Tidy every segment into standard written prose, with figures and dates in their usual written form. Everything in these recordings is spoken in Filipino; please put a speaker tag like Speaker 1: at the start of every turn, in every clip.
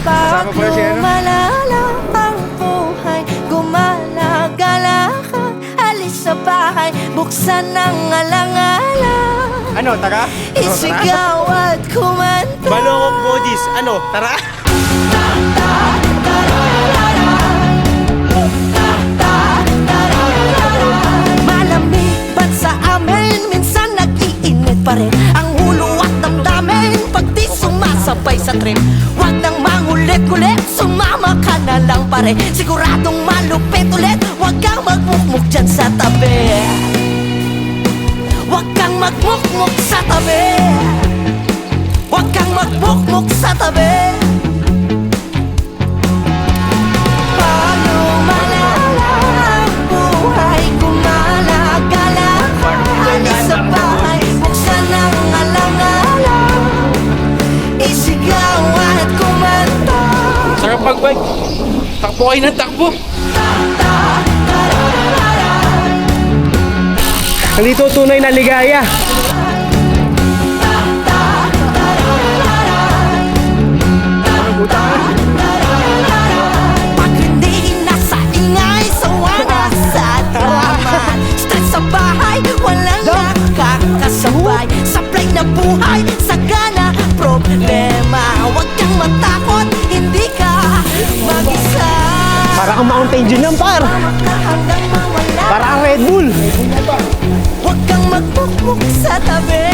Speaker 1: Kasama pala si ano?
Speaker 2: Malala ang buhay, gumala-gala ka, alis sa bahay, buksan ng alang-alang.
Speaker 1: Ano, taga?
Speaker 2: Isigaw at kumanta.
Speaker 1: Balokong bodies, ano, tara?
Speaker 2: Malamig ba't sa amin, minsan nag-iinit pa rin ang ulo at damdamin pag di sumasabay sa trip. Huwag nang mangulit-kulit, sumama ka na lang pare. Siguradong malupit ulit, huwag kang magmukmuk dyan sa tabi. Huwag kang magmukmuk sa tabi. Huwag kang magmukmuk sa tabi. Paano malala ang buhay, gumala-gala ka, alis sa bahay, buksan ang alang-alang, isigaw at kumanta.
Speaker 1: Sarap mag-bike. Takbo kayo ng takbo. Nandito tunay na ligaya.
Speaker 2: Pag hindi nasa ingay, sawa na sa drama. Stress sa bahay, walang nakakasabay. Sablay na buhay, sagana problema. Huwag kang matakot, hindi ka mag-isa.
Speaker 1: Para kang Mountain Dew lang, par.
Speaker 2: Hanggang mawala.
Speaker 1: Para kang Red Bull.
Speaker 2: Huwag kang magmukmuk sa tabi.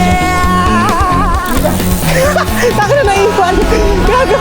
Speaker 1: Taka na naipan. Gago.